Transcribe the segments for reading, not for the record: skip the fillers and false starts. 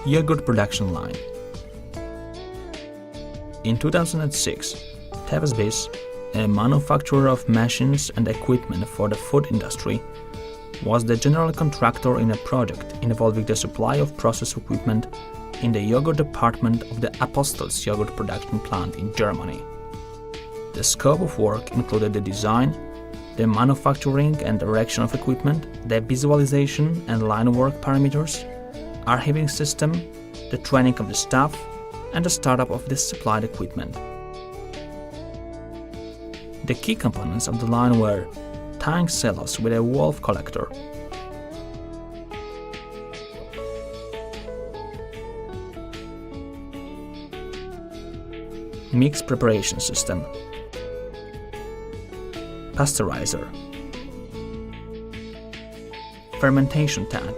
yogurt production line. In 2006, Tewes, a manufacturer of machines and equipment for the food industry, was the general contractor in a project involving the supply of process equipment in the yogurt department of the Apostles yogurt production plant in Germany. The scope of work included the design, the manufacturing and erection of equipment, the visualization and line work parameters, archiving system, the training of the staff, and the startup of the supplied equipment. The key components of the line were tank silos with a valve collector, mix preparation system, pasteurizer, fermentation tank,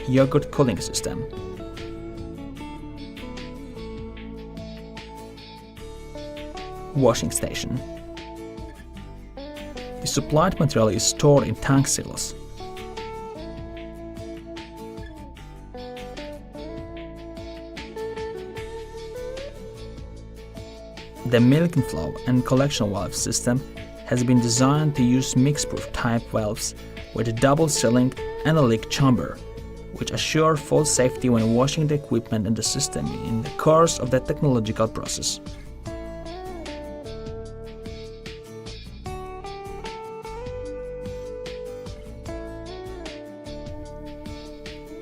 yogurt cooling system, washing station. The supplied material is stored in tank silos. The milk inflow and collection valve system has been designed to use mix-proof type valves with a double sealing and a leak chamber, which assure full safety when washing the equipment and the system in the course of the technological process.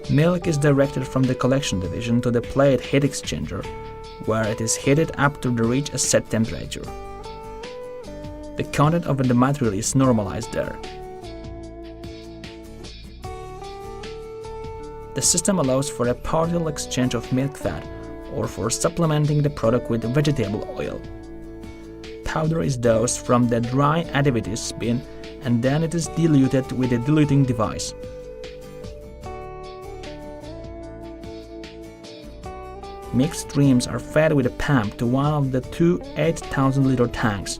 Milk is directed from the collection division to the plate heat exchanger, where it is heated up to reach a set temperature. The content of the material is normalized there. The system allows for a partial exchange of milk fat or for supplementing the product with vegetable oil. Powder is dosed from the dry additives bin and then it is diluted with a diluting device. Mixed streams are fed with a pump to one of the two 8,000-liter tanks.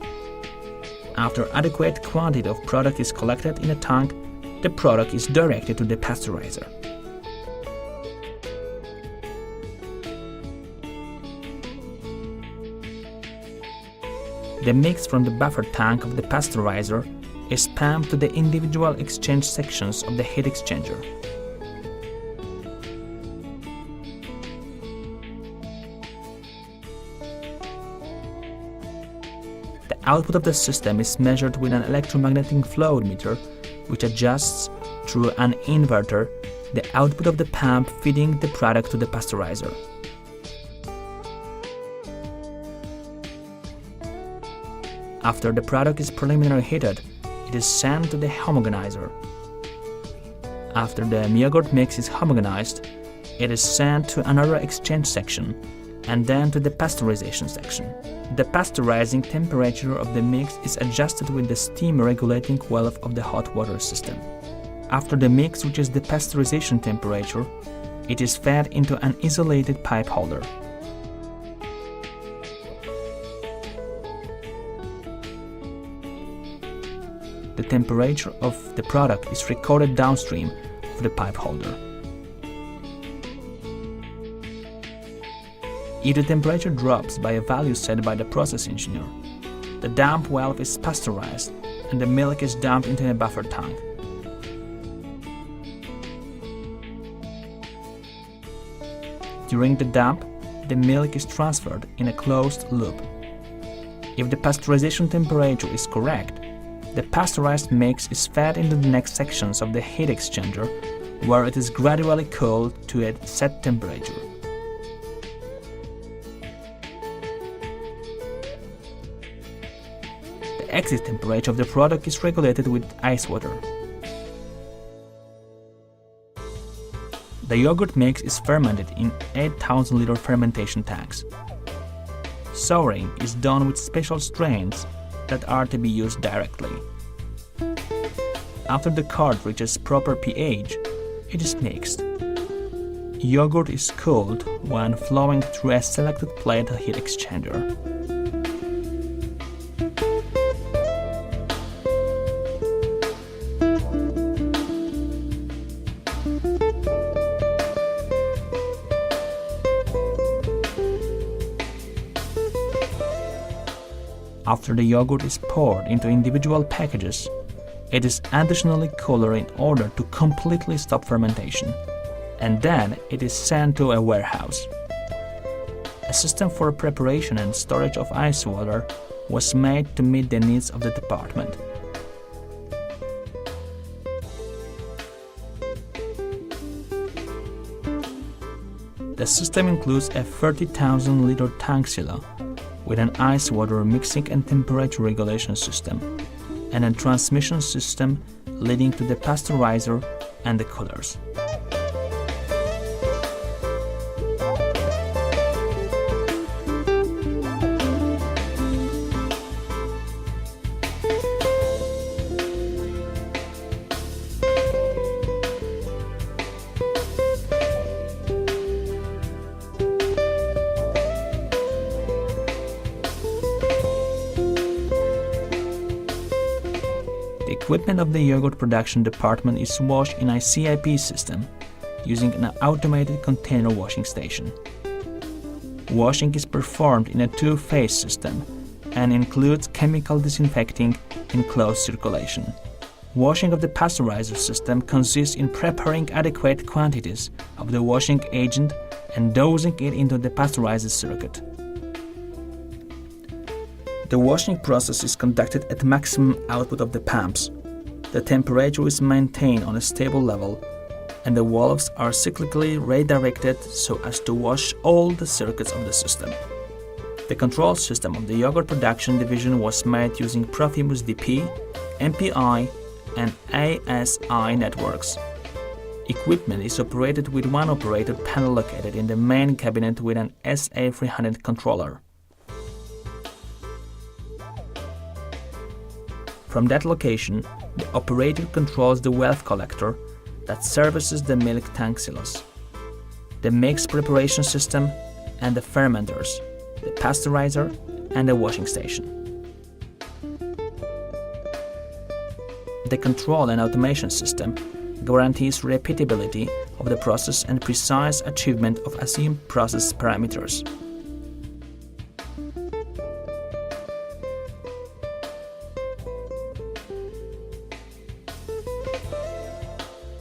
After adequate quantity of product is collected in a tank, the product is directed to the pasteurizer. The mix from the buffer tank of the pasteurizer is pumped to the individual exchange sections of the heat exchanger. The output of the system is measured with an electromagnetic fluid meter, which adjusts through an inverter the output of the pump feeding the product to the pasteurizer. After the product is preliminarily heated, it is sent to the homogenizer. After the yogurt mix is homogenized, it is sent to another exchange section and then to the pasteurization section. The pasteurizing temperature of the mix is adjusted with the steam regulating valve of the hot water system. After the mix reaches the pasteurization temperature, it is fed into an isolated pipe holder. The temperature of the product is recorded downstream of the pipe holder. If the temperature drops by a value set by the process engineer, the dump valve is pasteurized and the milk is dumped into a buffer tank. During the dump, the milk is transferred in a closed loop. If the pasteurization temperature is correct, the pasteurized mix is fed into the next sections of the heat exchanger, where it is gradually cooled to a set temperature. The exit temperature of the product is regulated with ice water. The yogurt mix is fermented in 8,000-liter fermentation tanks. Souring is done with special strains that are to be used directly. After the curd reaches proper pH, it is mixed. Yogurt is cooled when flowing through a selected plate heat exchanger. After the yogurt is poured into individual packages, it is additionally cooler in order to completely stop fermentation, and then it is sent to a warehouse. A system for preparation and storage of ice water was made to meet the needs of the department. The system includes a 30,000-liter tank silo with an ice water mixing and temperature regulation system, and a transmission system leading to the pasteurizer and the coolers. The equipment of the yogurt production department is washed in a CIP system using an automated container washing station. Washing is performed in a two-phase system and includes chemical disinfecting in closed circulation. Washing of the pasteurizer system consists in preparing adequate quantities of the washing agent and dosing it into the pasteurizer circuit. The washing process is conducted at maximum output of the pumps. The temperature is maintained on a stable level, and the valves are cyclically redirected so as to wash all the circuits of the system. The control system of the yogurt production division was made using Proximus DP, MPI, and ASI networks. Equipment is operated with one operator panel located in the main cabinet with an SA300 controller. From that location, the operator controls the valve collector that services the milk tank silos, the mix preparation system, and the fermenters, the pasteurizer, and the washing station. The control and automation system guarantees repeatability of the process and precise achievement of assumed process parameters.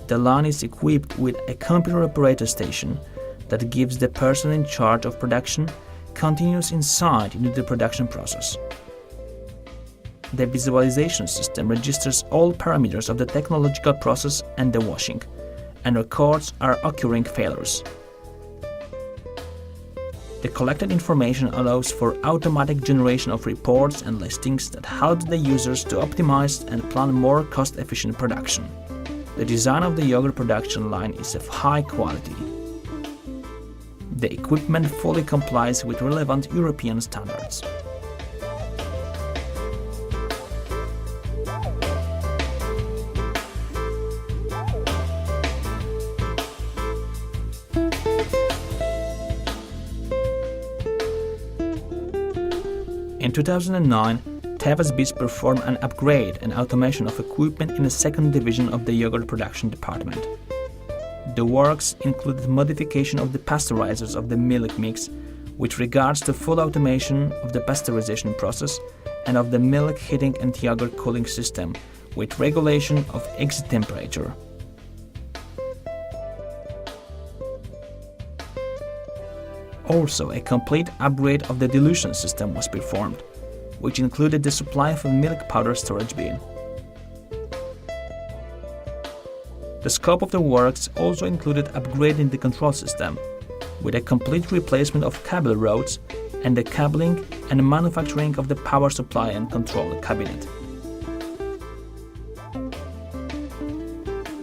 The line is equipped with a computer operator station that gives the person in charge of production continuous insight into the production process. The visualization system registers all parameters of the technological process and the washing, and records are occurring failures. The collected information allows for automatic generation of reports and listings that help the users to optimize and plan more cost-efficient production. The design of the yogurt production line is of high quality. The equipment fully complies with relevant European standards. In 2009, Tewes performed an upgrade and automation of equipment in the second division of the yogurt production department. The works included modification of the pasteurizers of the milk mix with regards to full automation of the pasteurization process and of the milk heating and yogurt cooling system with regulation of exit temperature. Also, a complete upgrade of the dilution system was performed, which included the supply of a milk powder storage bin. The scope of the works also included upgrading the control system, with a complete replacement of cable rods and the cabling and manufacturing of the power supply and control cabinet.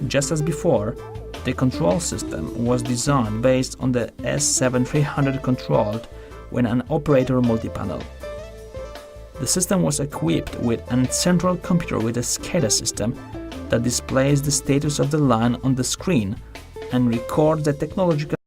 Just as before, the control system was designed based on the S7300 controlled with an operator multi-panel. The system was equipped with a central computer with a SCADA system that displays the status of the line on the screen and records the technological